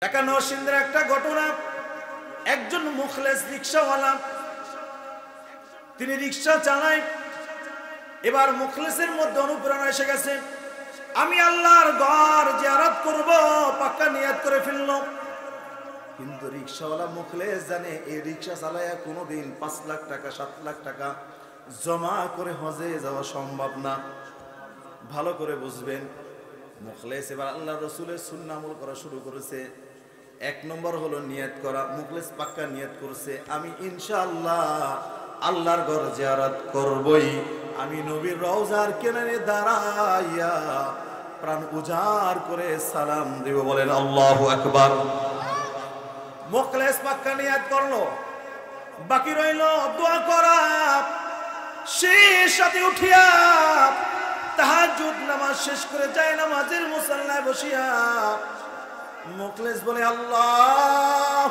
ঢাকা নরসিংদীর একটা ঘটনা। একজন মুখলেস রিকশাওয়ালা, তিনি রিকশা চালায়। এবার মুখলেসের মধ্যে অনুপ্রেরণা এসে গেছে, আমি আল্লাহর ঘর জিয়ারত করব, পাক্কা নিয়ত করে ফেলল। কিন্তু রিকশাওয়ালা মুখলেস জানে এই রিকশা চালায়া কোনোদিন 5 লাখ টাকা 7 লাখ টাকা জমা করে হজে যাওয়া সম্ভব না। ভালো করে বুঝবেন, মুখলেস এবার আল্লাহ রসুলের সুন্নাহ আমল করা শুরু করেছে। 1 নম্বর হলো নিয়ত করা। মুখলেস পাক্কা নিয়ত করছে, আমি ইনশাআল্লাহ আল্লাহর ঘর জিয়ারত করবই। আমি নবীর রওজার কিনারে দাঁড়াইয়া প্রাণ উজাড় করে সালাম দেব। বলেন আল্লাহু আকবার। মুখলেস পাক্কা নিয়ত করলো, বাকি রইল দোয়া করা। শেষ রাতে উঠিয়া তাহাজ্জুদ নামাজ শেষ করে যায় নামাজের মুসাল্লায় বসিয়া মুখলেস বলে, আল্লাহ,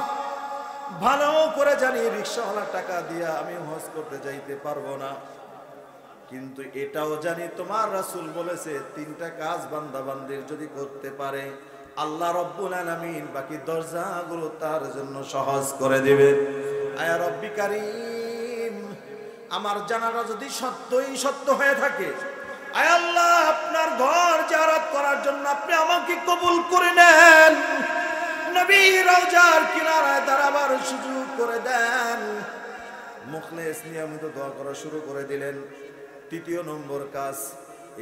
ভালো করে জানি রিকশাওয়ালা টাকা দিয়া আমি হজ করতে যাইতে পারবো না, কিন্তু এটাও জানি তোমার রাসূল বলেছে 3টা কাজ বান্দা বান্দির যদি করতে পারে আল্লাহ রব্বুল আলামিন বাকি দরজাগুলো তার জন্য সহজ করে দিবে। আয়া রব্বি কারীম, আমার জানাটা যদি সত্যই সত্য হয়ে থাকে, আয় আল্লাহ, আপনার ঘর জিয়ারত করার জন্য আপনি আমাকে কবুল করে নেন, নবীর রওজার কিনারায় দাঁড়াবার সুযোগ করে দেন। মুখলেস নিয়মিত দোয়া করা শুরু করে দিলেন। 3য় নম্বর কাজ,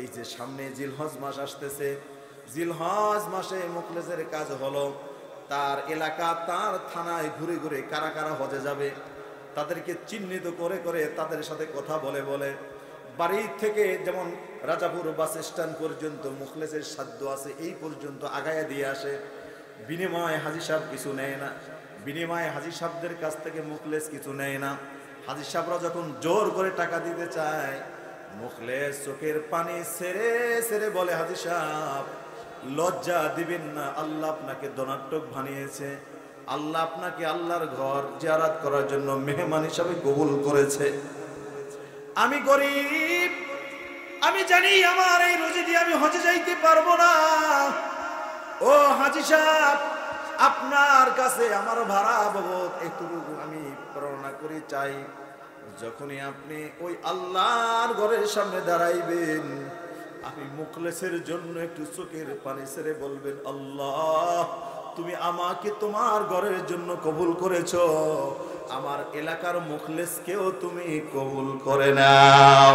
এই যে সামনে জিলহজ মাস আসতেছে, জিলহজ মাসে মুখলেসের কাজ হলো তার এলাকা, তার থানায় ঘুরে ঘুরে কারা কারা হজে যাবে তাদেরকে চিহ্নিত করে করে তাদের সাথে কথা বলে বলে বাড়ি থেকে, যেমন রাজাপুর বাস স্ট্যান্ড পর্যন্ত মুখলেসের সাধ্য আছে এই পর্যন্ত আগায়া দিয়ে আসে। বিনিময়ে হাজী সাহেব কিছু নেয় না, বিনিময়ে হাজী সাহেবদের কাছ থেকে মুখলেস কিছু নেয় না। হাজী সাহেবরা যখন জোর করে টাকা দিতে চায়, মুখলেস চোখের পানি ছেড়ে ছেড়ে বলে, হাজী সাহেব, লজ্জা দিবেন না, আল্লাহ আপনাকে ধনাট্যক বানিয়েছে, আল্লাহ আপনাকে আল্লাহর ঘর জিয়ারত করার জন্য মেহমান হিসাবে কবুল করেছে। আমি গরিব, আমি জানি আমার এই রুজি দিয়ে আমি হজে যাইতে পারবো না। ও হাজী সাহেব, আপনার কাছে আমার ভাড়া বাবদ একটুকু আমি প্রেরণা করি চাই। যখনই আপনি ওই আল্লাহর ঘরের সামনে দাঁড়াইবেন, আমি মুখলেসের জন্য একটু চোখের পানি ছেড়ে বলবেন, আল্লাহ, তুমি আমাকে তোমার ঘরের জন্য কবুল করেছো, আমার এলাকার মুখলেসকেও তুমি কবুল করে নাও।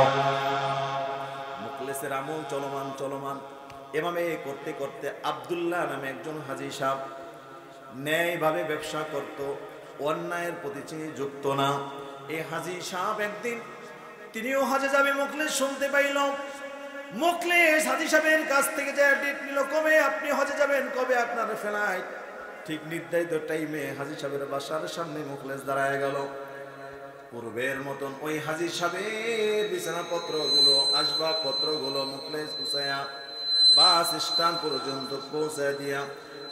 মুখলেসের আমল চলমান চলমান এভাবে করতে করতে আব্দুল্লাহ নামে একজন হাজী সাহেব ন্যায়ভাবে ব্যবসা করত, অন্যায়ের প্রতি তিনি যুক্ত না। এই হাজী সাহেব একদিন তিনিও হজে যাবে, মুখলেস শুনতে পাইল। মুখলেস হাজী সাহেবের কাছ থেকে যে ডেট নিল, কবে আপনি হজে যাবেন, কবে আপনার ফ্লাইট। ঠিক নির্ধারিত টাইমে হাজী সাহেবের বাসার সামনে মুখলেস দাঁড়ায় গেল। পূর্বের মতন ওই হাজী সাহেবের বিছানাপত্রগুলো, আসবাবপত্রগুলো মুখলেস গুছায়া বাস স্ট্যান্ড পর্যন্ত পৌঁছায় দিয়া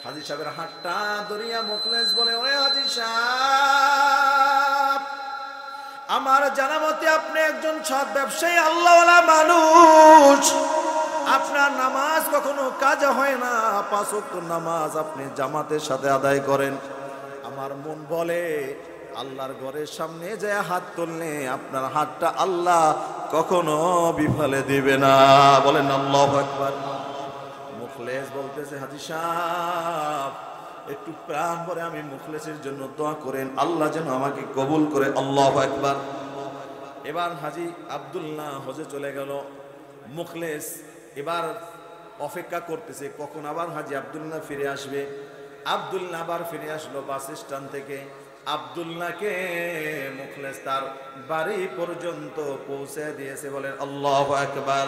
হাজী সাহেবের হাতটা ধরিয়া মুখলেস বলে, ওরে হাজী সাহেব, আমার জানা মতে আপনি একজন সৎ ব্যবসায়ী, আল্লাহওয়ালা মানুষ, আপনার নামাজ কখনো কাজা হয় না, 5 ওয়াক্ত নামাজ আপনি জামাতের সাথে আদায় করেন। আমার মন বলে আল্লাহর ঘরের সামনে যায় হাত তুললে আপনার হাতটা আল্লাহ কখনো বিফলে দিবে না। বলেন আল্লাহু আকবার। মুখলেস বলতেছে, হাজী সাহেব, একটু প্রাণ ভরে আমি মুখলেসের জন্য দোয়া করেন, আল্লাহ যেন আমাকে কবুল করে। আল্লাহু আকবার। এবার হাজী আব্দুল্লাহ হজে চলে গেল। মুখলেস এবার অপেক্ষা করতেছে কখন আবার হাজী আব্দুল্লাহ ফিরে আসবে। আব্দুল্লাহ আবার ফিরে আসলো বাস স্ট্যান্ড থেকে। আব্দুল্লাহকে মুখলেস তার বাড়ি পর্যন্ত পৌঁছে দিয়েছে। বলেন আল্লাহু আকবার।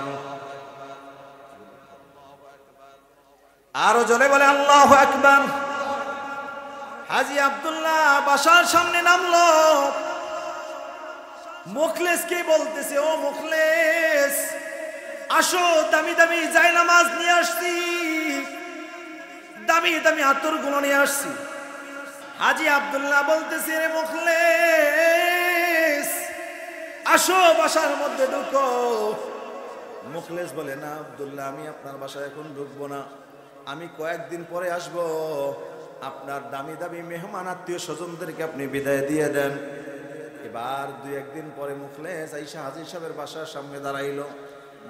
আরো জোরে বলে আল্লাহু আকবার। হাজী আব্দুল্লাহ বাসার সামনে নামলো। মুখলেসকে বলতেছে, ও মুখলেস, আসো, দামি দামি জায়নামাজ নিয়ে আসছি, দামি দামি আতরগুলো নিয়ে আসছি। হাজী আব্দুল্লাহ বলতেছে, রে মুখলেস, আসো, বাসার মধ্যে ঢুকো। মুখলেস বলে, না আব্দুল্লাহ, আমি আপনার বাসায় এখন ঢুকবো না, আমি কয়েকদিন পরে আসবো। আপনার দামি দামি মেহমান আত্মীয় স্বজনদেরকে আপনি বিদায় দিয়ে দেন। এবার 2-1 দিন পরে মুখলেস আইসা হাজী সাহেবের বাসার সামনে দাঁড়াইল।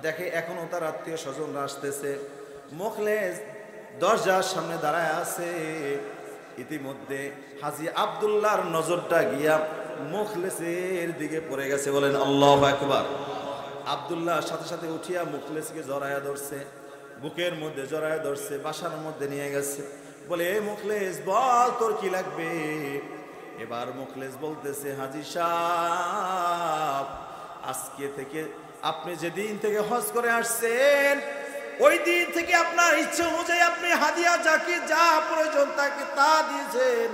দেখে এখনো তার আত্মীয় স্বজনরা আসতেছে। মুখলেস দরজার সামনে দাঁড়ায় আছে। ইতিমধ্যে হাজী আব্দুল্লাহর নজরটা গিয়া মুখলেসের দিকে পড়ে গেছে। বলেন আল্লাহু আকবার। আব্দুল্লাহ সাথে সাথে উঠিয়া মুখলেসকে জড়ায়া ধরছে, বুকের মধ্যে জড়ায়া ধরছে, বাসার মধ্যে নিয়ে গেছে। বলে এ মুখলেস, বল তোর কি লাগবে? এবার মুখলেস বলতেছে, হাজী সাহেব, আজকে থেকে আপনি যেদিন থেকে হজ করে আসছেন ওই দিন থেকে আপনার ইচ্ছে অনুযায়ী আপনি হাদিয়া যাকে যা প্রয়োজন তাকে তা দিয়েছেন,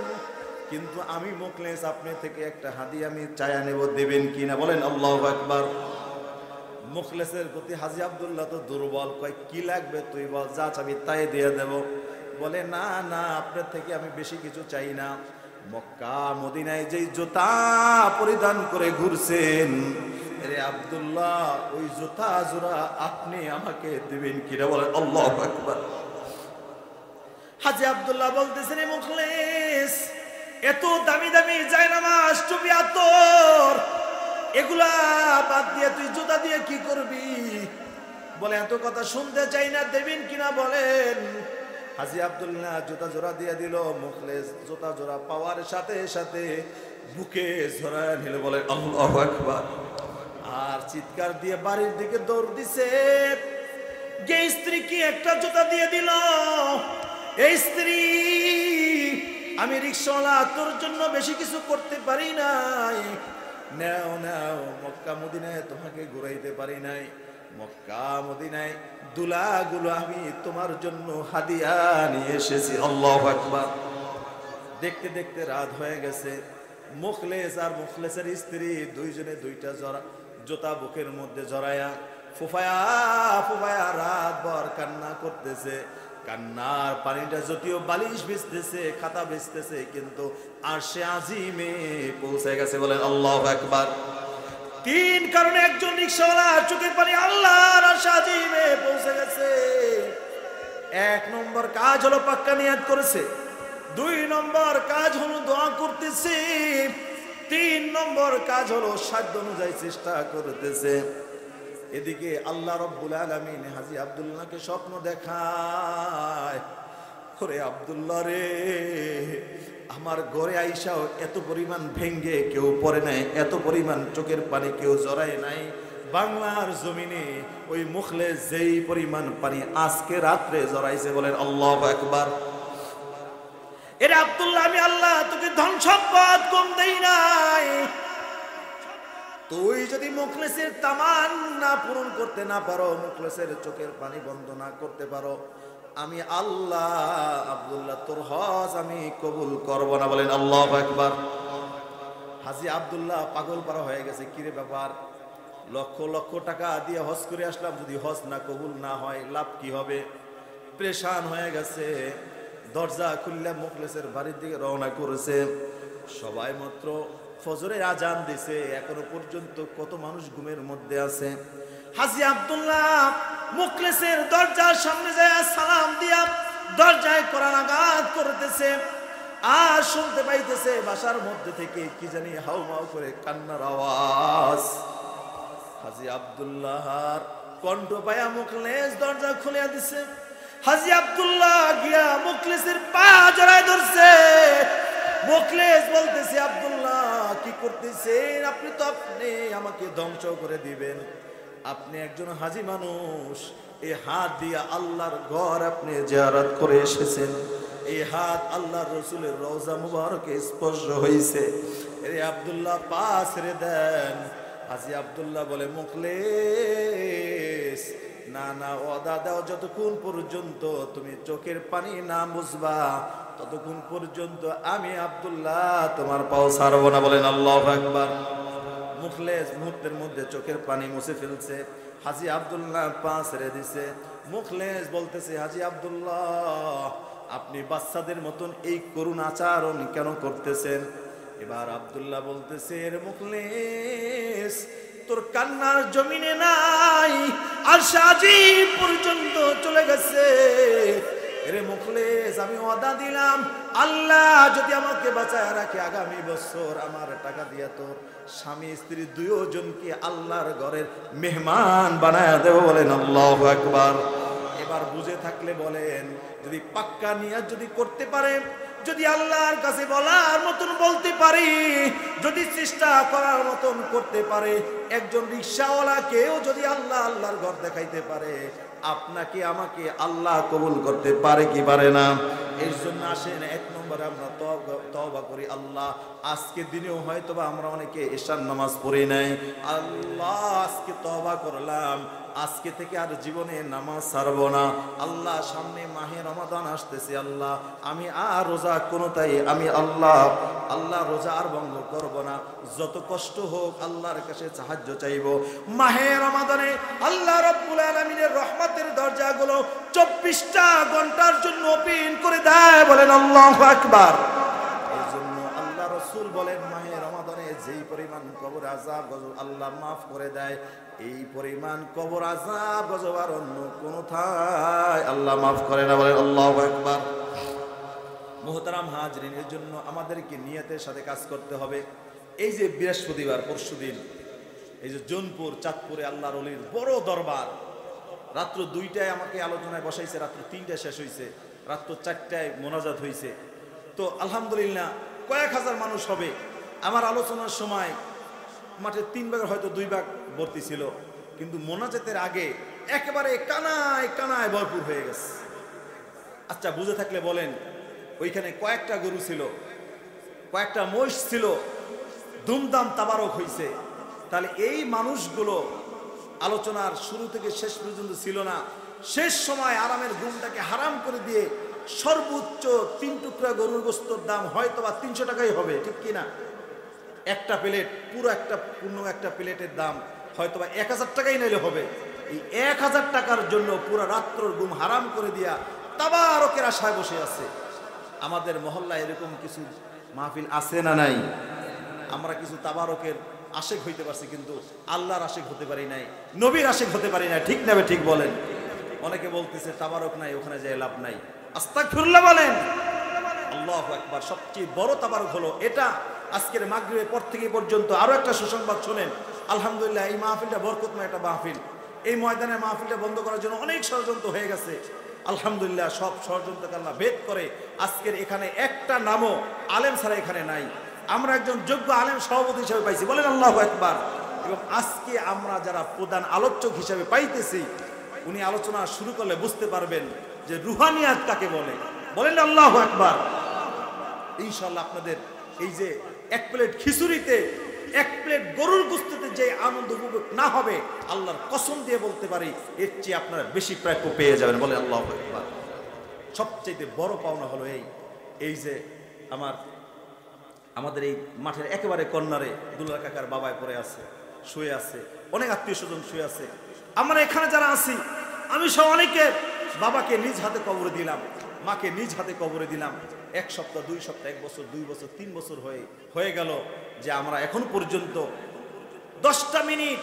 কিন্তু আমি মুখলেস আপনি থেকে একটা হাদিয়া আমি চায়া নেব, দেবেন কিনা? বলেন আল্লাহু আকবার। মুখলেসের প্রতি হাজী আব্দুল্লাহ তো দুর্বল, কয় কি লাগবে তুই বল, যা চাবি তাই দিয়ে দেব। বলে না না, আপনার থেকে আমি বেশি কিছু চাই না। মক্কা মদিনায় যেই জুতা পরিধান করে ঘুরছেন রে আব্দুল্লাহ, ওই জুতা জোড়া আপনি আমাকে দিবেন কিনা? বলেন আল্লাহু আকবার। হাজী আব্দুল্লাহ বলতেছেন, মুখলেস, এত দামি দামি জায়নামাজ, টুপি, আতর, এগুলা বাদ দিয়ে তুই জুতা দিয়ে কি করবি? বলে এত কথা শুনতে চাই না, দেবেন কিনা বলেন। হাজী আব্দুল্লাহ জুতা জোড়া দিয়ে দিল। মুখলেস জুতা জোড়া পাওয়ার সাথে সাথে বুকে জড়ায় নিল। বলে আল্লাহু আকবার। আর চিৎকার দিয়ে বাড়ির দিকে দৌড় দিছে। যে স্ত্রী কি একটা জুতা দিয়ে দিল, এই স্ত্রী, আমি রিকশাওয়ালা, তোর জন্য বেশি কিছু করতে পারি নাই, নাও নাও, মক্কা মদিনায় তোমাকে ঘুরাইতে পারি নাই, মক্কা মদিনায় দুলাগুলো আমি তোমার জন্য হাদিয়া নিয়ে এসেছি। আল্লাহু আকবার। দেখতে দেখতে রাত হয়ে গেছে। মুখলেস আর মুখলেসের স্ত্রী দুইজনে দুইটা জোতা বুকের মধ্যে জড়ায়া ফুফায়া ফুফায়া রাত ভর কান্না করতেছে। কান্নার পানিটা যদিও বালিশ ভিজতেছে, খাতা ভিজতেছে, কিন্তু আরশে আজিমে পৌঁছে গেছে। বলেন আল্লাহু আকবার। 3 কারণে একজন রিকশাওয়ালা চোখের পানি আল্লাহর আরশে আজিমে পৌঁছে গেছে। 1 নম্বর কাজ হলো পাক্কা নিয়ত করেছে, 2 নম্বর কাজ হলো দোয়া করতেছে, 3 নম্বর কাজ হলো সাধ্য অনুযায়ী চেষ্টা করতেছে। এদিকে আল্লাহ রাব্বুল আলামিন হাজী আব্দুল্লাহকে স্বপ্ন দেখায়, ওরে আব্দুল্লাহ রে, আমার ঘরে আইসাও এত পরিমাণ ভেঙ্গে কেউ পড়ে নাই, এত পরিমাণ চোখের পানি কেউ জড়ায় নাই। বাংলার জমিনে ওই মুখলেস যেই পরিমাণ পানি আজকে রাত্রে জড়াইছে। বলেন আল্লাহু আকবার। এরে আব্দুল্লাহ, আমি আল্লাহ তোকে ধন সম্পদ কম দেই নাই, তুই যদি মুখলেসের তামান্না পূরণ করতে না পারো, মুখলেসের চোখের পানি বন্ধ না করতে পারো, আমি আল্লাহ আব্দুল্লাহ তোর হজ আমি কবুল করব না। বলেন আল্লাহু আকবার। হাজী আব্দুল্লাহ পাগল পারা হয়ে গেছে। কিরে ব্যাপার, লক্ষ লক্ষ টাকা দিয়ে হজ করে আসলাম, যদি হজ না কবুল না হয় লাভ কি হবে? পেরেশান হয়ে গেছে। দরজা খুললে মুখলেসের বাড়ির দিকে রওনা করেছে। সবাই মাত্র ফজরের আজান দিছে, এখনো পর্যন্ত কত মানুষ ঘুমের মধ্যে আছে। হাজী আব্দুল্লাহ মুখলেসের দরজার সামনে যায় সালাম দিয়া দরজায় করানাঘাত করতেছে। আর শুনতে পাইতেছে বাসার মধ্যে থেকে কি জানি হাউমাউ করে কান্নার আওয়াজ। হাজী আব্দুল্লাহর কণ্ঠ পায়া মুখলেস দরজা খুলে দিছে। হাজী আব্দুল্লাহ গিয়া মুখলেসের পা জড়ায় ধরছে। মুখলেস বলতেছে, আব্দুল্লাহ কি করতেছেন আপনি? তো আপনি আমাকে ধ্বংস করে দিবেন, আপনি একজন হাজী মানুষ, এই হাত দিয়ে আল্লাহর ঘর আপনি জিয়ারত করে এসেছেন, এই হাত আল্লাহর রসুলের রওজা মুবারকে স্পর্শ হয়েছে, এরে আব্দুল্লাহ পা ছেড়ে দেন। হাজী আব্দুল্লাহ বলে, মুখলেস না না, ওয়াদা দাও, যতক্ষণ পর্যন্ত তুমি চোখের পানি না মুছবা ততক্ষণ পর্যন্ত আমি আব্দুল্লাহ তোমার পাও ছাড়বো না। বলেন আল্লাহু আকবার। মুখলেস মুহূর্তের মধ্যে চোখের পানি মুছে ফেলছে। হাজী আব্দুল্লাহ পা ছেড়ে দিছে। মুখলেস বলতেছে, হাজী আব্দুল্লাহ আপনি বাচ্চাদের মতন এই করুণ আচরণ কেন করতেছেন? এবার আব্দুল্লাহ বলতেছে, এর মুখলেস তোর কান্নার জমিনে নাই, আর সাজি পর্যন্ত চলে গেছে। এরে মুখলেস, আমি ওয়াদা দিলাম আল্লাহ যদি আমাকে বাঁচায় রাখে আগামী বছর আমার টাকা দিয়া তোর স্বামী স্ত্রী দুইজনকে আল্লাহর ঘরের মেহমান বানায় দেব। বলেন আল্লাহু আকবার। এবার বুঝে থাকলে বলেন, যদি পাক্কা নিয়ত যদি করতে পারে, যদি আল্লাহর কাছে বলার মতন বলতে পারি, যদি চেষ্টা করার মতন করতে পারে, একজন রিকশাওয়ালাকেও যদি আল্লাহ আল্লাহর ঘর দেখাইতে পারে, আপনাকে আমাকে আল্লাহ কবুল করতে পারে কি পারে না? এর জন্য আসেন এক নম্বরে আমরা তওবা করি। আল্লাহ আজকে দিনেও হয়তোবা আমরা অনেকে এশার নামাজ পড়ি নাই, আল্লাহ আজকে তওবা করলাম, আজকে থেকে আর জীবনে নামাজ ছাড়ব না। আল্লাহ সামনে মাহে রমাদান আসতেছে, আল্লাহ আমি আর রোজা কোনোটাই আমি আল্লাহ রোজা আর ভঙ্গ করব না। যত কষ্ট হোক আল্লাহর কাছে সাহায্য চাইব। মাহে রমাদানে আল্লাহ রাব্বুল আলামিনের রহমতের দরজাগুলো 24টা ঘন্টার জন্য ওপেন করে দেয়। বলেন আল্লাহু আকবার। এই জন্য আল্লাহ রাসূল বলেন, মাহে রমাদানে যেই পরিমাণ কবর আযাব গজব আল্লাহ মাফ করে দেয়, এই পরিমাণ কবর আযাব গজব আর অন্য কোনথায় আল্লাহ মাফ করে না। বলেন আল্লাহু আকবার। মুহতারাম হাজরিন, এর জন্য আমাদেরকে নিয়তের সাথে কাজ করতে হবে। এই যে বৃহস্পতিবার পরশুদিন এই যে জোনপুর চাঁদপুরে আল্লাহর ওলির বড় দরবার, রাত্র 2টায় আমাকে আলোচনায় বসাইছে, রাত্র 3টায় শেষ হয়েছে, রাত্র 4টায় মোনাজাত হয়েছে। তো আলহামদুলিল্লাহ কয়েক হাজার মানুষ হবে। আমার আলোচনার সময় মাঠের 3 ভাগের হয়তো 2 ভাগ ভর্তি ছিল, কিন্তু মোনাজাতের আগে একেবারে কানায় কানায় ভরপুর হয়ে গেছে। আচ্ছা বুঝে থাকলে বলেন, ওইখানে কয়েকটা গরু ছিল, কয়েকটা মহিষ ছিল, ধুমধাম তাবারক হইছে। তাহলে এই মানুষগুলো আলোচনার শুরু থেকে শেষ পর্যন্ত ছিল না, শেষ সময় আরামের ঘুমটাকে হারাম করে দিয়ে সর্বোচ্চ 3 টুকরা গরুর গোশতের দাম হয়তো বা 300 টাকাই হবে, ঠিক কিনা? একটা প্লেট, পুরো পূর্ণ একটা প্লেটের দাম হয়তো বা 1000 টাকাই নিলে হবে। এই 1000 টাকার জন্য পুরো রাত্রর ঘুম হারাম করে দিয়া তাবারকের আশায় বসে আছে। আমাদের মহল্লায় এরকম কিছু মাহফিল আছে না নাই? আমরা কিছু তাবারকের আশেক হইতে পারছি, কিন্তু আল্লাহর আশেক হতে পারি নাই, নবীর আশেক হতে পারি নাই, ঠিক নেবে ঠিক বলেন? অনেকে বলতেছে তাবারক নাই, ওখানে যায় লাভ নাই। আস্তাগফিরুল্লাহ বলেন। আল্লাহু আকবার। সবচেয়ে বড় তাবারক হলো এটা। আজকের মাগরিবের পর থেকে পর্যন্ত আরো একটা সুসংবাদ শুনেন। আলহামদুলিল্লাহ এই মাহফিলটা বরকতময় একটা মাহফিল। এই ময়দানে মাহফিলটা বন্ধ করার জন্য অনেক ষড়যন্ত্র হয়ে গেছে। আলহামদুলিল্লাহ সব ষড়যন্ত্রকে আল্লাহ ভেদ করে আজকের এখানে একটা নামও আলেম ছাড়া এখানে নাই। আমরা একজন যোগ্য আলেম সভাপতি হিসেবে পাইছি। বলেন আল্লাহু আকবার। এবং আজকে আমরা যারা প্রধান আলোচক হিসেবে পাইতেছি, উনি আলোচনা শুরু করলে বুঝতে পারবেন যে রুহানিয়াত কাকে বলে। বলেন আল্লাহু আকবার। ইনশাআল্লাহ আপনাদের এই যে 1 প্লেট খিচুড়িতে, 1 প্লেট গরুর গোশতে যে আনন্দ উপভোগ না হবে, আল্লাহর কসম দিয়ে বলতে পারি এর চেয়ে আপনারা বেশি প্রাপ্য পেয়ে যাবেন। বলে আল্লাহু আকবার। সবচেয়ে বড় পাওনা হলো এই যে আমাদের এই মাঠের একেবারে কর্নারে দুলাল কাকার বাবায় পড়ে আছে, শুয়ে আছে, অনেক আত্মীয় স্বজন শুয়ে আছে। আমরা এখানে যারা আছি, আমি সব অনেকের বাবাকে নিজ হাতে কবরে দিলাম, মাকে নিজ হাতে কবরে দিলাম। 1 সপ্তাহ, 2 সপ্তাহ, 1 বছর, 2 বছর, 3 বছর হয়ে গেল যে আমরা এখন পর্যন্ত 10টা মিনিট,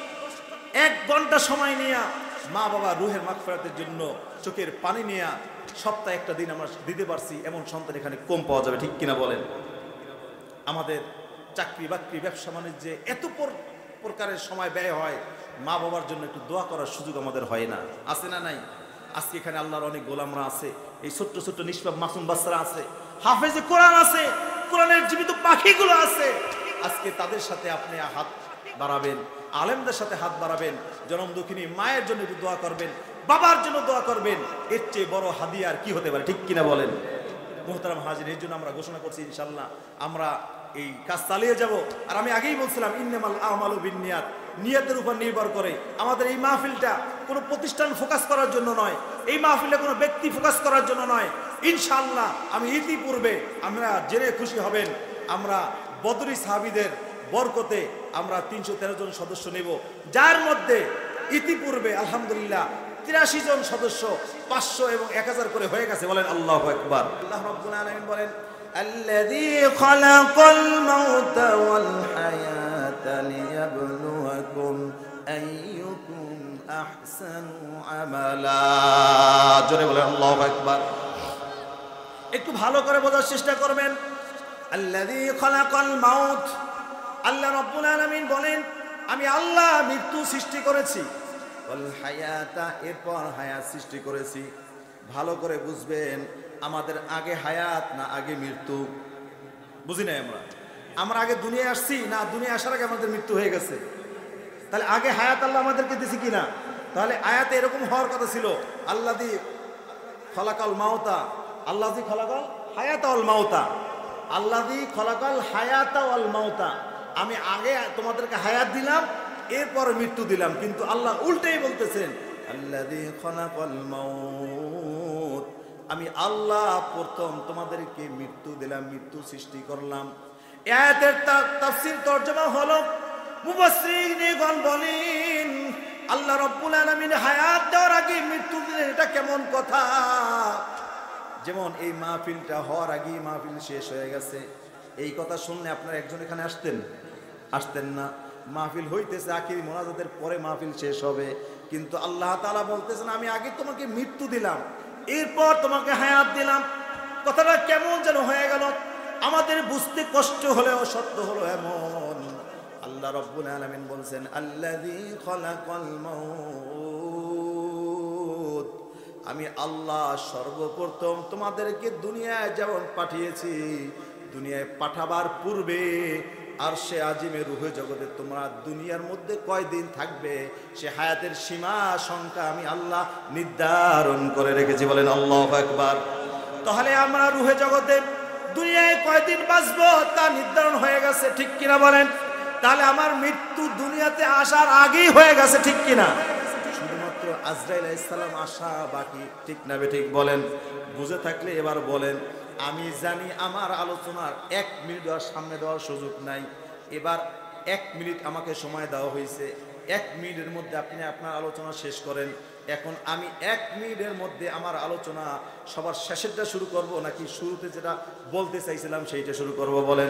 1 ঘন্টা সময় নিয়ে মা বাবা রুহের মাগফিরাতের জন্য চোখের পানি নিয়ে সপ্তাহে একটা দিন আমরা দিতে পারছি। এমন সন্তান এখানে কম পাওয়া যাবে, ঠিক কিনা বলেন? আমাদের চাকরি বাকরি, ব্যবসা বাণিজ্যে এত প্রকারের সময় ব্যয় হয়, মা বাবার জন্য একটু দোয়া করার সুযোগ আমাদের হয় না। আছে না নাই? আজকে এখানে আল্লাহর অনেক গোলামরা আছে, এই ছোট্ট ছোট্ট নিষ্পাপ মাসুম বাচ্চারা আছে, হাফেজে কোরআন আছে, কোরআনের জীবিত পাখিগুলো আছে। আজকে তাদের সাথে আপনি হাত বাড়াবেন, আলেমদের সাথে হাত বাড়াবেন, জনম দুঃখিনী মায়ের জন্য একটু দোয়া করবেন, বাবার জন্য দোয়া করবেন। এর চেয়ে বড় হাদিয়া আর কি হতে পারে, ঠিক কিনা বলেন? মুহতারাম হাজির, এর জন্য আমরা ঘোষণা করছি ইনশাআল্লাহ আমরা এই কাজ চালিয়ে যাব। আর আমি আগেই বলছিলাম ইন্নামাল আমালু বিন্নিয়াত, নিয়তের উপর নির্ভর করে। আমাদের এই মাহফিলটা কোনো প্রতিষ্ঠান ফোকাস করার জন্য নয়, এই মাহফিলটা কোনো ব্যক্তি ফোকাস করার জন্য নয়। ইনশাআল্লাহ আমি ইতিপূর্বে, আমরা জেনে খুশি হবেন, আমরা বদরি সাহাবীদের বরকতে আমরা 313 জন সদস্য নেব, যার মধ্যে ইতিপূর্বে আলহামদুলিল্লাহ 83 জন সদস্য 500 এবং 1000 করে হয়ে গেছে। বলেন আল্লাহু আকবার। আল্লাহ রাব্বুল আলামিন বলেন আল্লাযী খালাকাল মাউতা ওয়াল হায়াতা লিয়াবলুয়াকুম আইয়ুকুম আহসানু আমালা। জোরে বলেন আল্লাহু আকবার। একটু ভালো করে বোঝার চেষ্টা করবেন। আল্লাযী খালাকাল মাউত, আল্লাহ রাব্বুল আলামিন বলেন আমি আল্লাহ মৃত্যু সৃষ্টি করেছি, ওয়াল হায়াতা, এরপর হায়াত সৃষ্টি করেছি। ভালো করে বুঝবেন, আমাদের আগে হায়াত না আগে মৃত্যু? বুঝি নাই আমরা আগে দুনিয়ায় আসছি না দুনিয়া আসার আগে আমাদের মৃত্যু হয়ে গেছে? তাহলে আগে হায়াত আল্লাহ আমাদেরকে দিছি কিনা? তাহলে আয়াতে এরকম হওয়ার কথা ছিল, আল্লাযী খলাকাল মাউতা, আল্লাযী খলাকাল হায়াতা ওয়াল মাউতা, আল্লাযী খলাকাল হায়াতা ওয়াল মাউতা। আমি আগে তোমাদেরকে হায়াত দিলাম, এরপর মৃত্যু দিলাম। কিন্তু আল্লাহ উল্টেই বলতেছেন আল্লাযী খলাকাল মাউত, আমি আল্লাহ প্রথম তোমাদেরকে মৃত্যু দিলাম, মৃত্যু সৃষ্টি করলাম। এই আয়াতের তাফসীর তরজমা হলো, মুফাসসিরিনগণ বলেন আল্লাহ রাব্বুল আলামিন হায়াত দেওয়ার আগে মৃত্যু দিলেন, এটা কেমন কথা? যেমন এই মাহফিলটা হওয়ার আগেই মাহফিল শেষ হয়ে গেছে, এই কথা শুনলে আপনারা একজন এখানে আসতেন না। মাহফিল হইতেছে, আখিরি মোনাজাতের পরে মাহফিল শেষ হবে, কিন্তু আল্লাহ তাআলা বলতেছেন আমি আগে তোমাকে মৃত্যু দিলাম, এরপর তোমাকে হায়াত দিলাম। কথাটা কেমন যেন হয়ে গেল, আমাদের বুঝতে কষ্ট হলেও সত্য হলো এমন। আল্লাহ রাব্বুল আলামিন বলছেন আল্লাযী খলাকাল মাউত, আমি আল্লাহ সর্বপ্রথম তোমাদেরকে দুনিয়ায় যেমন পাঠিয়েছি, দুনিয়ায় পাঠাবার পূর্বে আরশে আজিমে রূহে জগতে তোমরা দুনিয়ার মধ্যে কয়দিন থাকবে সে হায়াতের সীমা সংখ্যা আমি আল্লাহ নির্ধারণ করে রেখেছি। বলেন আল্লাহু আকবার। তাহলে আমরা রূহে জগতে দুনিয়ায় কয়দিন বাঁচবো তা নির্ধারণ হয়ে গেছে, ঠিক কিনা বলেন? তাহলে আমার মৃত্যু দুনিয়াতে আসার আগেই হয়ে গেছে, ঠিক কিনা? শুধুমাত্র আজরাইল আলাইহিস সালাম আসা বাকি, ঠিক না ঠিক বলেন? বুঝে থাকলে এবার বলেন। আমি জানি আমার আলোচনার 1 মিনিট আর সামনে দেওয়ার সুযোগ নাই। এবার 1 মিনিট আমাকে সময় দেওয়া হয়েছে, 1 মিনিটের মধ্যে আপনি আপনার আলোচনা শেষ করেন। এখন আমি 1 মিনিটের মধ্যে আমার আলোচনা সবার শেষেরটা শুরু করব নাকি শুরুতে যেটা বলতে চাইছিলাম সেইটা শুরু করব? বলেন,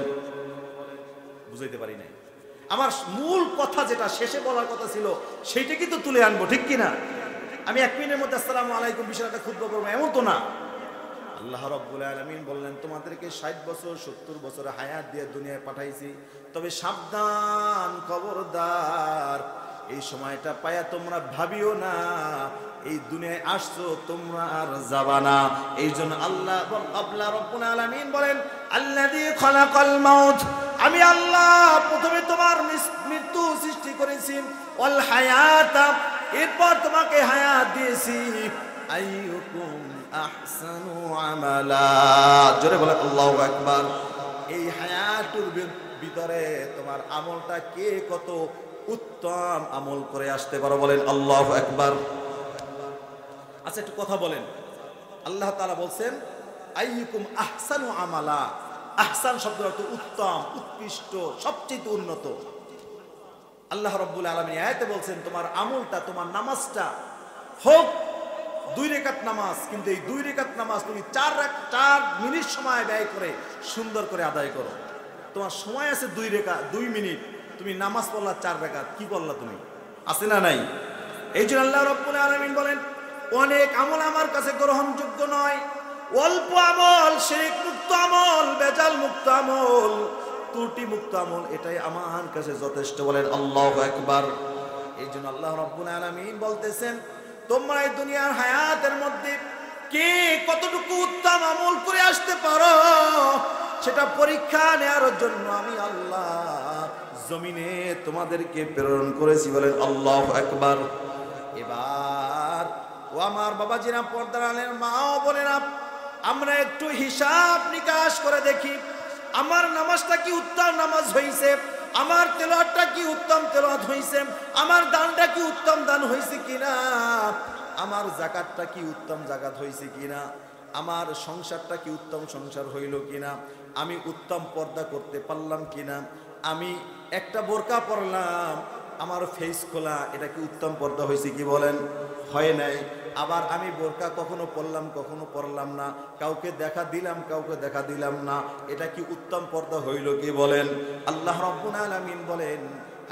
বুঝাইতে পারি নাই। আমার মূল কথা যেটা শেষে বলার কথা ছিল সেইটা কিন্তু তুলে আনবো, ঠিক কিনা? আমি 1 মিনিটের মধ্যে আসসালামু আলাইকুম বিষয়টা খুতবা করবো এমন তো না। আল্লাহ রাব্বুল আলামিন বললেন তোমাদেরকে 60 বছর 70 বছর হায়াত দিয়ে দুনিয়ায় পাঠাইছি, তবে সাবধান, খবরদার, এই সময়টা পায়া তোমরা ভাবিও না এই দুনিয়ায় আসছো তোমরা আর যাবা না। এই জন্য আল্লাহ রাব্বুল আলামিন বলেন আল্লাযী খলাকাল মাউত, আমি আল্লাহ প্রথমে তোমার মৃত্যু সৃষ্টি করেছি, ওয়াল হায়াতা, এরপর তোমাকে হায়াত দিয়েছি, আইয়ুকুম আহসানু আমালা, জোরে বলেন আল্লাহু আকবার। এই হায়াতুর ভিতরে তোমার আমলটা কে কত উত্তম আমল করে আসতে পারো? বলেন আল্লাহু আকবার। আচ্ছা একটু কথা বলেন, আল্লাহ তাআলা বলছেন আইয়ুকুম আহসানু আমালা। আহসান শব্দের অর্থ উত্তম, উৎকৃষ্ট, সবচেয়ে উন্নত। আল্লাহ রাব্বুল আলামিন আয়াতে বলছেন তোমার আমলটা, তোমার নামাজটা হোক 2 রাকাত নামাজ, কিন্তু এই 2 রাকাত নামাজ তুমি 4 মিনিট সময় ব্যয় করে সুন্দর করে আদায় করো। তোমার সময় আছে 2 মিনিট, তুমি নামাজ পড়লা 4 রাকাত, কি করলা তুমি? আছে না নাই? এই জন্য আল্লাহ রাব্বুল আলামিন বলেন অনেক আমল আমার কাছে গ্রহণযোগ্য নয়, অল্প আমল, শিরক মুক্ত আমল, বেজাল মুক্ত আমল, ত্রুটি মুক্ত আমল, এটাই আমার কাছে যথেষ্ট। বলেন আল্লাহু আকবার। এই জন্য আল্লাহ রাব্বুল আলামিন বলতেছেন তোমরা এই দুনিয়ার হায়াতের মধ্যে কে কতটুকু উত্তম আমল করে আসতে পারো সেটা পরীক্ষা নেওয়ার জন্য আমি আল্লাহ জমিনে তোমাদেরকে প্রেরণ করেছি। বলেন আল্লাহু আকবার। এবার ও আমার বাবাজিরা, পর্দার আলের মা ও বোনেরা, আমরা একটু হিসাব নিকাশ করে দেখি আমার নামাজটা কি উত্তম নামাজ হয়েছে, আমার তেলাওয়াতটা কি উত্তম তেলাওয়াত হয়েছে, আমার দানটা কি উত্তম দান হয়েছে কিনা, আমার যাকাতটা কি উত্তম যাকাত হয়েছে কিনা, আমার সংসারটা কি উত্তম সংসার হইল কিনা, আমি উত্তম পর্দা করতে পারলাম কিনা, আমি একটা বোরকা পরলাম, আমার ফেস খোলা, এটা কি উত্তম পর্দা হয়েছে কি? বলেন, হয় নাই। আবার আমি বোরকা কখনো পরলাম কখনো পরলাম না, কাউকে দেখা দিলাম কাউকে দেখা দিলাম না, এটা কি উত্তম পর্দা হইল কি? বলেন। আল্লাহ রাব্বুল আলামিন বলেন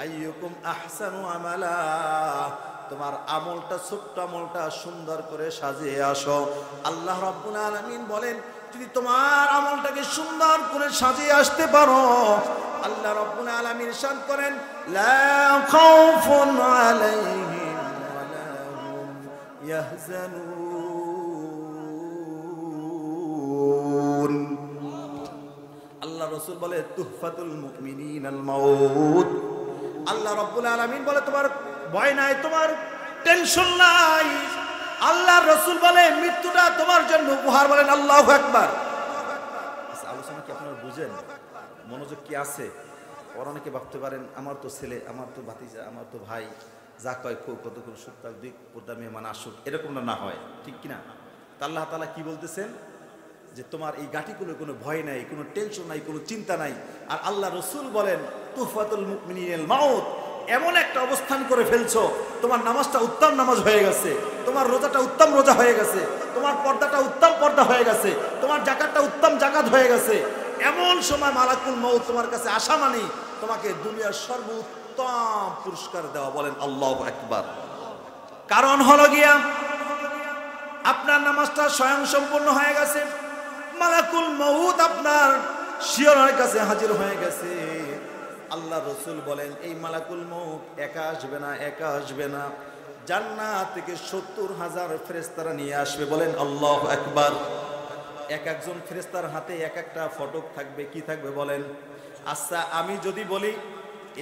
আইয়ুকুম আহসানু আমালা, তোমার আমলটা, ছোট্ট আমলটা সুন্দর করে সাজিয়ে আসো। আল্লাহ রাব্বুল আলামিন বলেন যদি তোমার আমলটাকে সুন্দর করে সাজিয়ে আসতে পারো, আল্লাহ রাব্বুল আলামিন ইরশাদ করেন, লা খাউফুন আলাইহিম ওয়া লা হুম ইয়াহজানুন। আল্লাহ রাসূল বলে তুহফাতুল মুমিনিনাল মাউত। আল্লাহ রাব্বুল আলামিন বলে তোমার ভয় নাই, তোমার টেনশন নাই। আল্লাহর রাসূল বলে মৃত্যুটা তোমার জন্য উপহার। বলেন আল্লাহু আকবার। আচ্ছা, আলোচনা কি আপনারা বুঝেন? মনোযোগ কি আছে? ওরা অনেকে ভাবতে পারেন আমার তো ছেলে, আমার তো ভাতিজা, আমার তো ভাই, যা কয় কতক্ষণ সপ্তাহ দুই পর্দা মেহমান আসুক, এরকমটা না হয়, ঠিক কিনা? তা আল্লাহ তাআলা কি বলতেছেন যে তোমার এই গাঠিগুলো কোনো ভয় নাই, কোনো টেনশন নাই, কোনো চিন্তা নাই। আর আল্লাহ রাসূল বলেন তুহফাতুল মুমিনিনাল মাউত, এমন একটা অবস্থান করে ফেলছো, তোমার নামাজটা উত্তম নামাজ হয়ে গেছে, তোমার রোজাটা উত্তম রোজা হয়ে গেছে, তোমার পর্দাটা উত্তম পর্দা হয়ে গেছে, তোমার যাকাতটা উত্তম যাকাত হয়ে গেছে। এমন সময় মালাকুল মউত তোমার কাছে আসা মানে তোমাকে দুনিয়ার সর্বোত্তম পুরস্কার দেওয়া। বলেন আল্লাহু আকবার। কারণ হলো গিয়া আপনার নামাজটা স্বয়ং সম্পূর্ণ হয়ে গেছে, মালাকুল মউত আপনার শিয়রের কাছে হাজির হয়ে গেছে। আল্লাহ রাসূল বলেন এই মালাকুল মউত একা আসবে না, একা আসবে না, জান্নাত থেকে ৭০,০০০ ফেরেশতারা নিয়ে আসবে। বলেন আল্লাহু আকবার। এক একজন ফেরেশতার হাতে এক একটা ফটক থাকবে। কি থাকবে বলেন? আচ্ছা, আমি যদি বলি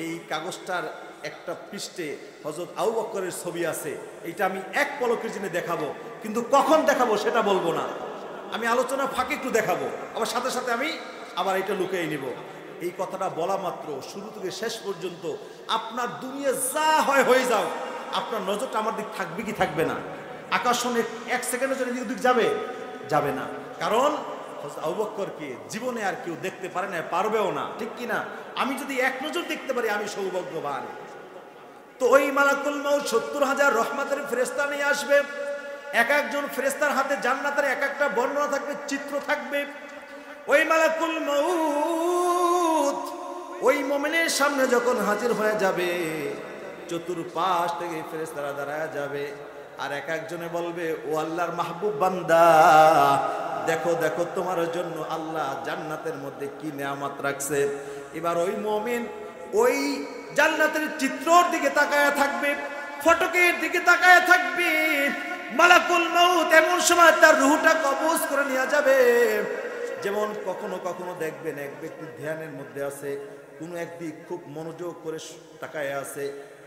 এই কাগজটার একটা পৃষ্ঠে হযরত আবু বকরের ছবি আছে, এটা আমি এক পলকের জন্য দেখাবো, কিন্তু কখন দেখাবো সেটা বলবো না, আমি আলোচনা ফাঁকে একটু দেখাবো, আবার সাথে সাথে আমি আবার এটা লুকিয়ে নিব। এই কথাটা বলা মাত্র শুরু থেকে শেষ পর্যন্ত আপনার দুনিয়া যা হয় হয়ে যাও, আপনার নজরটা আমার দিক থাকবে কি থাকবে না? আকাশনে এক সেকেন্ডের জন্য দিক যাবে? যাবে না। কারণ আবু বকরকে জীবনে আর কেউ দেখতে পারে না, পারবেও না, ঠিক কিনা? আমি যদি এক নজর দেখতে পারি আমি সৌভাগ্যবান। তো ওই মালাকুল মউত ৭০,০০০ রহমতের ফেরেশতা নিয়ে আসবে। এক একজন ফেরেশতার হাতে জান্নাতের এক একটা বর্ণনা থাকবে, চিত্র থাকবে। ওই মালাকুল মউত ওই মুমিনের সামনে যখন হাজির হয়ে যাবে, চতুর্পাশ থেকে ফেরেশতারা দাঁড়ায় যাবে, আর এক একজনে বলবে ও আল্লাহর মাহবুব বান্দা, দেখো দেখো তোমার জন্য আল্লাহ জান্নাতের মধ্যে কি নেয়ামত রাখছে। এবার ওই মুমিন ওই জান্নাতের চিত্রর দিকে তাকায়া থাকবে, ফটকের দিকে তাকায়া থাকবে। মালাকুল মউত এমন সময় তার রূহটা কবজ করে নিয়ে যাবে। যেমন কখনো কখনো দেখবেন এক ব্যক্তি ধ্যানের মধ্যে আছে, কোনো একদিক খুব মনোযোগ করে তাকায় আছে,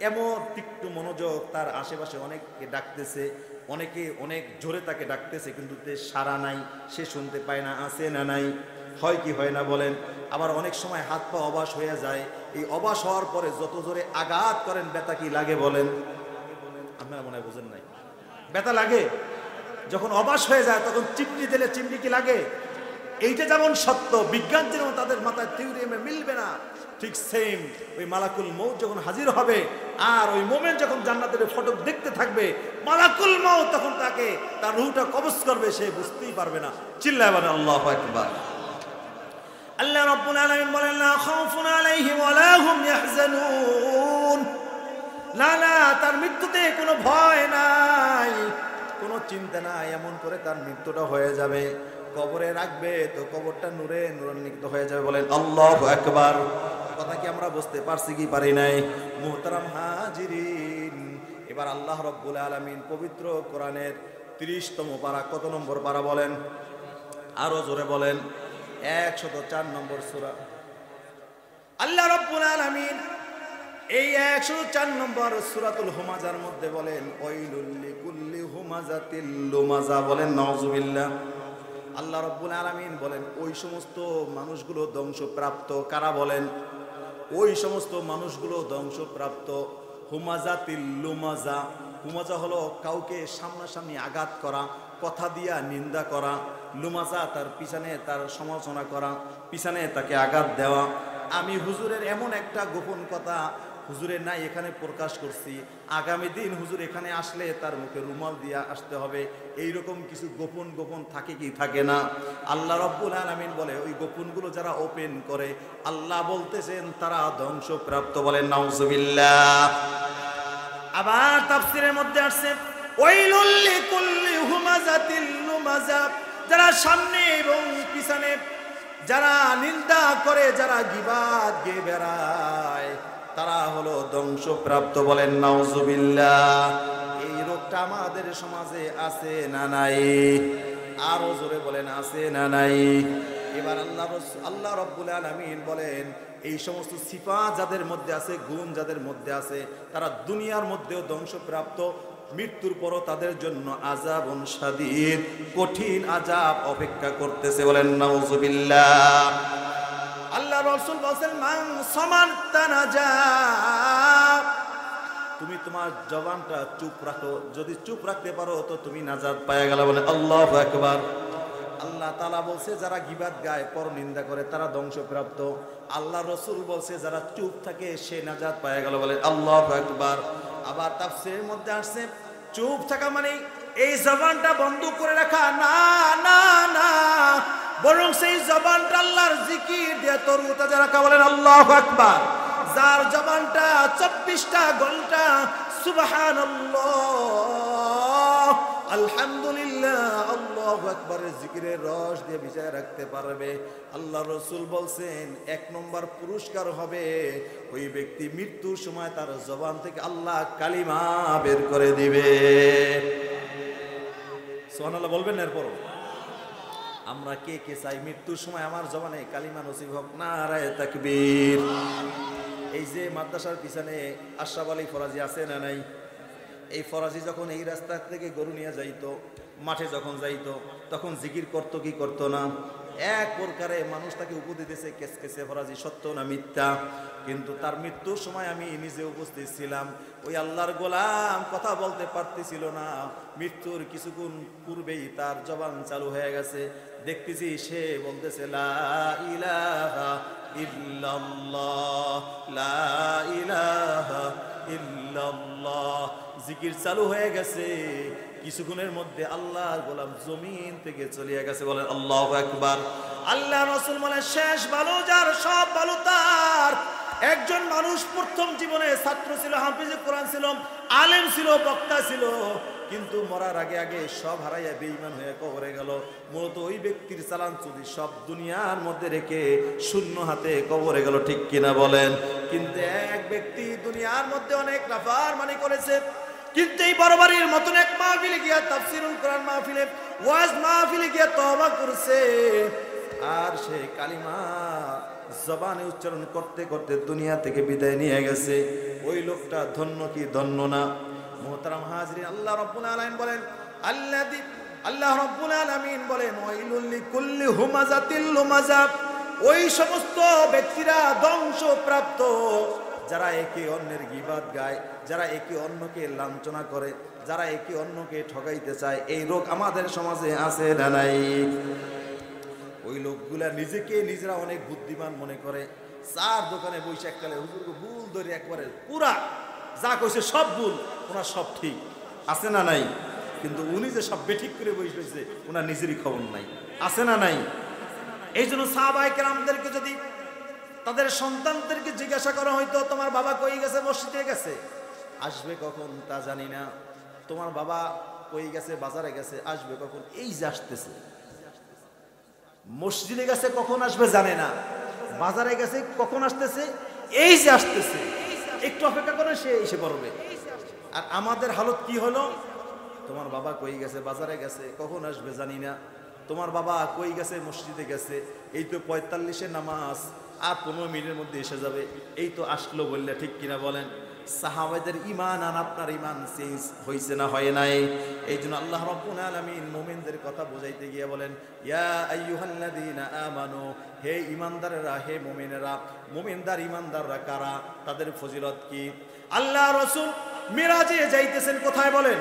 এমন তীক্ষ্ণ মনোযোগ, তার আশেপাশে অনেককে ডাকতেছে, অনেকে অনেক জোরে তাকে ডাকতেছে, কিন্তু সাড়া নাই, সে শুনতে পায় না, আছে না নাই, হয় কি হয় না বলেন? আবার অনেক সময় হাত পা অবাস হয়ে যায়। এই অবাস হওয়ার পরে যত জোরে আঘাত করেন ব্যথা কি লাগে বলেন? আপনারা মনে হয় বুঝেন নাই, ব্যথা লাগে। যখন অবাস হয়ে যায় তখন চিমনি দিলে চিমনি কি লাগে? এইটা যেমন সত্য, বিজ্ঞান যেন তাদের মাথায় থিওরিমে মিলবে না, ঠিক সেম ওই মালাকুল মউত যখন হাজির হবে আর ওই মোমেন্ট যখন জান্নাতের ফটক দেখতে থাকবে, মালাকুল মউত তখন তাকে তার রূহটা কবজ করবে, সে বুঝতেই পারবে না। চিল্লায় বলেন আল্লাহু আকবার। আল্লাহ রাব্বুল আলামিন বলেন লা খাউফুন আলাইহিম ওয়া লা হুম ইয়াহজানুন। না না, তার মৃত্যুতে কোনো ভয় নাই, কোনো চিন্তা নাই, এমন করে তার মৃত্যুটা হয়ে যাবে। কবরে রাখবে তো কবরটা নূরে নূরান্বিত হয়ে যাবে। বলেন আল্লাহু আকবার। কথা কি আমরা বুঝতে পারছি কি পারি নাই? মুহতারাম হাজিরিন, এবার আল্লাহ রাব্বুল আলামিন পবিত্র কোরআনের ৩০তম পারা, কত নম্বর পারা বলেন? আরো জোরে বলেন। ১০৪ নম্বর সূরা। আল্লাহ রাব্বুল আলামিন এই ১০৪ নম্বর সূরাতুল হুমাজার মধ্যে বলেন ওয়াইলুল লিকুল্লি হুমাজাতিল লুমাজা। বলেন নাউযুবিল্লাহ। আল্লাহ রাব্বুল আলামিন বলেন ওই সমস্ত মানুষগুলো ধ্বংসপ্রাপ্ত। কারা বলেন? ওই সমস্ত মানুষগুলো ধ্বংসপ্রাপ্ত। হুমাজাতিল লুমাজা। হুমাজা হলো কাউকে সামনাসামনি আঘাত করা, কথা দিয়া নিন্দা করা। লুমাজা তার পিছনে তার সমালোচনা করা, পিছনে তাকে আঘাত দেওয়া। আমি হুজুরের এমন একটা গোপন কথা হুজুরের নাই এখানে প্রকাশ করছি, আগামী দিন হুজুর এখানে আসলে তার মুখে রুমাল দিয়া আসতে হবে। এইরকম কিছু গোপন গোপন থাকে কি থাকে না? আল্লাহ রাব্বুল আলামিন বলে ওই গোপনগুলো যারা ওপেন করে, আল্লাহ বলতেছেন তারা ধ্বংসপ্রাপ্ত। বলেন নাউযুবিল্লাহ। আবার তাফসীরের মধ্যে আসছে ওয়াইলুল লিকুল্লি হুমাজাতিল লুমাজা, যারা সামনে এবং পিছনে যারা নিন্দা করে, যারা গীবাত গেয়ে বেড়ায়, তারা হলো ধ্বংসপ্রাপ্ত। বলেন নাউজুবিল্লাহ। এই রোগটা আমাদের সমাজে আছে না নাই? আরো জোরে বলেন আছে না নাই? এবার আল্লাহ রাব্বুল আলামিন বলেন, এই সমস্ত সিফাত যাদের মধ্যে আছে, গুণ যাদের মধ্যে আছে, তারা দুনিয়ার মধ্যেও ধ্বংসপ্রাপ্ত, মৃত্যুর পরও তাদের জন্য আযাবুন শাদীদ, কঠিন আযাব অপেক্ষা করতেছে। বলেন নাউজুবিল্লাহ। আল্লাহ রাসূল বলেন, মান সামান্তা নাজা। তুমি তোমার জবানটা চুপ রাখো, যদি চুপ রাখতে পারো তো তুমি নাজাত পেয়ে গেলে। বলে আল্লাহু আকবার। আল্লাহ তাআলা বলছে যারা গীবাত গায়, পরনিন্দা করে, তারা ধ্বংসপ্রাপ্ত। আল্লাহ রাসূল বলছে যারা চুপ থাকে সে নাজাত পেয়ে গেল। বলে আল্লাহু আকবার। আবার তাফসীরের মধ্যে আসছে চুপ থাকা মানে এই জবানটা বন্ধ করে রাখা না, না, না, বরং সেই জবানটা আল্লাহর জিকির দিয়ে তরুতাজা রাখা। বলেন আল্লাহু আকবার। যার জবানটা 24টা ঘন্টা সুবহানাল্লাহ, আলহামদুলিল্লাহ, আল্লাহু আকবারের জিকিরের রস দিয়ে ভিজায় রাখতে পারবে, আল্লাহ রাসূল বলছেন 1 নম্বর পুরস্কার হবে ওই ব্যক্তি মৃত্যুর সময় তার জবান থেকে আল্লাহ কালিমা বের করে দিবে। সুবহানাল্লাহ বলবেন। এরপর আমরা কে কে চাই মৃত্যুর সময় আমার জবানে কালিমা নসিব হোক? নারায়ে তাকবীর। এই যে মাদ্রাসার পিছনে আশরাফ আলী ফরাজি আছে না নাই? এই ফরাজি যখন এই রাস্তা থেকে গরু নিয়ে যাইতো, মাঠে যখন যাইতো, তখন জিকির করতো কি করতো না? এক প্রকারে মানুষ তাকে উপদেশ দিতেছে কেসকেসে ফরাজি সত্য না মিথ্যা। কিন্তু তার মৃত্যুর সময় আমি নিজে উপস্থিত ছিলাম। ওই আল্লাহর গোলাম কথা বলতে পারতেছিল না। মৃত্যুর কিছুক্ষণ পূর্বেই তার জবান চালু হয়ে গেছে। দেখতেছি সে বলতেছে লা ইলাহা ইল্লাল্লাহ, লা ইলাহা ইল্লাল্লাহ। জিকির চালু হয়ে গেছে। কিছুক্ষণের মধ্যে আল্লাহর গোলাম জমিন থেকে চলে গেছে। বলেন আল্লাহু আকবার। আল্লাহ রাসূল বলেন শেষ ভালো যার, সব ভালো তার। একজন মানুষ প্রথম জীবনে ছাত্র ছিল, হাফিজে কোরআন ছিল, আলেম ছিল, বক্তা ছিল, কিন্তু মরার আগে আগে সব হারাইয়া বেঈমান হয়ে কবরে গেল। মূলত ওই ব্যক্তির চালান চুরি সব দুনিয়ার মধ্যে রেখে শূন্য হাতে কবরে গেল। ঠিক কিনা বলেন? কিন্তু এক ব্যক্তি দুনিয়ার মধ্যে অনেক নাফার মানে করেছে, কিন্তু এই বরাবরের মতন এক মাহফিলে গিয়া তাফসীরুল কোরআন মাহফিলে, ওয়াজ মাহফিলে গিয়া তওবা করছে, আর সে কালিমা জবানে উচ্চারণ করতে করতে দুনিয়া থেকে বিদায় নিয়ে গেছে। ওই লোকটা ধন্য কি ধন্য না? মুহতারাম হাজরিন, আল্লাহ রাব্বুল আলামিন বলেন, আল্লাহ রাব্বুল আলামিন বলেন ওয়াইলুল লিকুল্লি হুমাযাতিল লুমাযা। ওই সমস্ত ব্যক্তিরা ধ্বংসপ্রাপ্ত যারা একে অন্যের গীবাত গায়, যারা একে অন্যকে লাঞ্ছনা করে, যারা একে অন্যকে ঠকাইতে চায়। এই রোগ আমাদের সমাজে আছে না নাই? ওই লোকগুলা নিজেকে নিজেরা অনেক বুদ্ধিমান মনে করে। চার দোকানে বসে এককালে হুজুরকে ভুল ধরে একবারে পুরা যা কইছে সব ভুল, ওনার সব ঠিক আছে না নাই? কিন্তু উনি যে সব বেঠিক করে বসে রয়েছে ওনার নিজেরই খবর নাই। আছে না নাই? এই জন্য সাহাবায়ে কেরামদেরকে যদি তাদের সন্তানদেরকে জিজ্ঞাসা করা হয়তো তোমার বাবা কই গেছে? মসজিদে গেছে। আসবে কখন তা জানি না। তোমার বাবা কই গেছে? বাজারে গেছে। আসবে কখন? এই যে আসতেছে। মসজিদে গেছে, কখন আসবে জানে না। বাজারে গেছে, কখন আসতেছে? এই যে আসতেছে। একটু অপেক্ষা করে সে এসে পড়বে। আর আমাদের হালত কি হলো? তোমার বাবা কই গেছে? বাজারে গেছে। কখন আসবে জানি না। তোমার বাবা কই গেছে? মসজিদে গেছে। এই তো 45-এর নামাজ, আর 15 মিনিটের মধ্যে এসে যাবে। এই তো আসলো বললে। ঠিক কিনা বলেন? সাহাবাদের ঈমান আর আপনার ঈমান চেঞ্জ হইছে না হয় নাই? এই জন্য আল্লাহ রাব্বুল আলামিন মুমিনদের কথা বুঝাইতে গিয়ে বলেন ইয়া আইয়ুহাল্লাযীনা আমানু, হে ঈমানদারেরা, হে মুমিনেরা। মুমিনদার ঈমানদাররা কারা? তাদের ফজিলত কি? আল্লাহ রাসূল মিরাজে যাইতেছেন। কোথায় বলেন?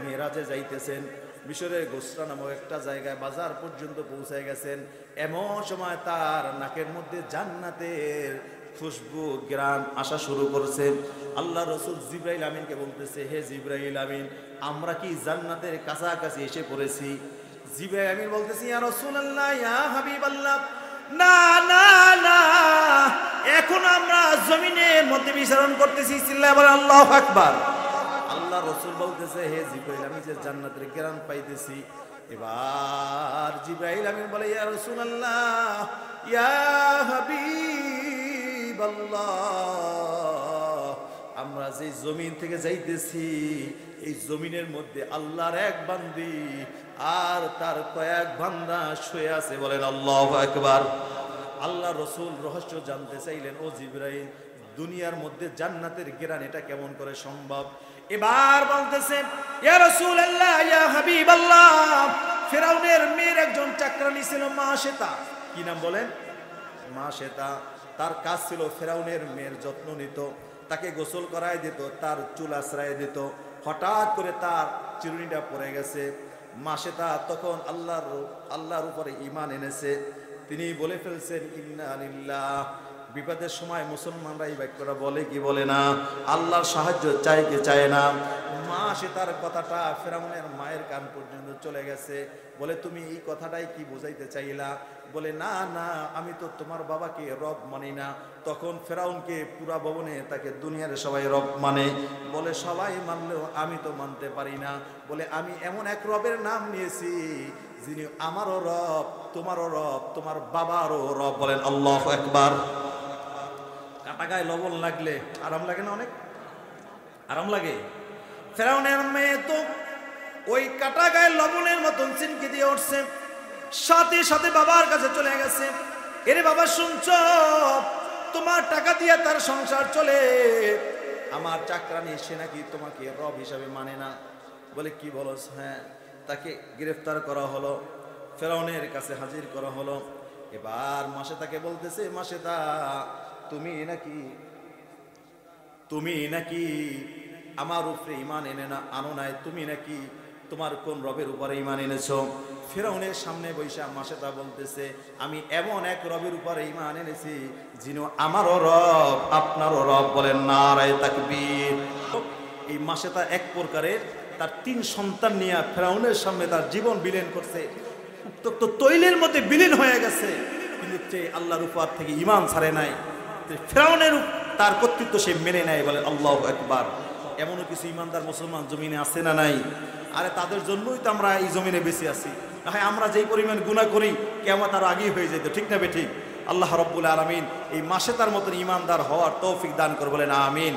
মিরাজে যাইতেছেন। মিশরের গোসরা নামক একটা জায়গায় বাজার পর্যন্ত পৌঁছায় গেছেন। এমন সময় তার নাকের মধ্যে জান্নাতের খুশবু গ্রাম আসা শুরু করেছে। আল্লাহ রাসূল জিবরাইল আমিনকে বলতেছে, হে জিবরাইল আমিন, আমরা কি জান্নাতের কাছাকাছি এসে পড়েছি? জিবরাইল আমিন বলতেছে, ইয়া রাসূলুল্লাহ, ইয়া হাবিবাল্লাহ, না না না, এখন আমরা জমিনের মধ্যে বিচরণ করতেছি। চিল্লায় বলেন আল্লাহু আকবার। আল্লাহ রাসূল বলতেছে, হে জিবরাইল, আমি যে জান্নাতের গ্রাম পাইতেছি, এবার জিবরাইল আমিন বলে, ইয়া রাসূলুল্লাহ, ইয়া হাবিবাল্লাহ, আমরা যে জমিন থেকে যাইতেছি এই জমিনের মধ্যে আল্লাহর এক বান্দি আর তার কয়েক বান্দা শুয়ে আছে। বলেন আল্লাহু আকবার। আল্লাহ রসুল রহস্য জানতে চাইলেন, ও জিবরাইল, দুনিয়ার মধ্যে জান্নাতের ঘেরান এটা কেমন করে সম্ভব? এবার বলতেছে, ইয়া রাসূলুল্লাহ, ইয়া হাবিবাল্লাহ, ফিরাউনের মেয়ের একজন চাকরানী ছিল মাশেতা। কি নাম বলেন? মাশেতা। তার কাজ ছিল ফিরাউনের মেয়ের যত্ন নিত, তাকে গোসল করায় দিত, তার চুল আশ্রয় দিত। হঠাৎ করে তার চিরুনিটা পড়ে গেছে। মাশেতা তখন আল্লাহর উপরে ঈমান এনেছে। তিনি বলে ফেলছেন, ইন্না লিল্লাহ। বিপদের সময় মুসলমানরা এই বাক্যটা বলে কি বলে না? আল্লাহর সাহায্য চায় কি চায় না? মাশেতার কথাটা ফিরাউনের মায়ের কান পর্যন্ত চলে গেছে। বলে, তুমি এই কথাটাই কি বোঝাইতে চাইলা? বলে, না না, আমি তো তোমার বাবাকে রব মানি না। তখন ফেরাউনকে পুরা ভবনে তাকে দুনিয়ার সবাই রব মানে। বলে, সবাই মানলেও আমি তো মানতে পারি না। বলে, আমি এমন এক রবের নাম নিয়েছি যিনি আমারও রব, তোমারও রব, তোমার বাবারও রব। বলেন আল্লাহু আকবার। কাটা গায়ে লবণ লাগলে আরাম লাগে না? অনেক আরাম লাগে। ফেরাউনের মেয়ে তো ওই কাটা গায়ে লবণের মতন চিনকি দিয়ে উঠছে, সাথে সাথে বাবার কাছে চলে গেছে। এরে বাবা, শুনছ, তোমার টাকা দিয়ে তার সংসার চলে, আমার চাকরানি সে নাকি তোমাকে রব হিসাবে মানে না। বলে, কি বলো? হ্যাঁ। তাকে গ্রেফতার করা হলো, ফেরাউনের কাছে হাজির করা হলো। এবার মাশেতাকে বলতেছে, মাশেতা, তুমি নাকি আমার উপরে ঈমান আনো নাই? তুমি নাকি তোমার কোন রবের উপরে ঈমান এনেছো? ফিরাউনের সামনে বৈশা মাশেতা বলতেছে, আমি এমন এক রবের উপরে ঈমান এনেছি যিনি আমারও রব, আপনারও রব। বলেন নারায়ে তাকবীর। এই মাশেতা এক প্রকারের তার 3 সন্তান নিয়ে ফিরাউনের সামনে তার জীবন বিলীন করছে, উত্তপ্ত তৈলের মধ্যে বিলীন হয়ে গেছে, কিন্তু আল্লাহর উপর থেকে ঈমান ছাড়ে নাই। ফিরাউনের তার কর্তৃত্ব সে মেনে নেয়। বলে আল্লাহু আকবার। এমনও কিছু ইমানদার মুসলমান জমিনে আছে না নাই? আরে তাদের জন্যই তো আমরা এই জমিনে বেঁচে আছি। হ্যাঁ, আমরা যেই পরিমাণ গুনাহ করি কিয়ামত আর আগেই হয়ে যেত, ঠিক না বেঠিক? আল্লাহ রাব্বুল আলামিন এই মাশেতার মতন ইমানদার হওয়ার তৌফিক দান করে। বলেন আমিন।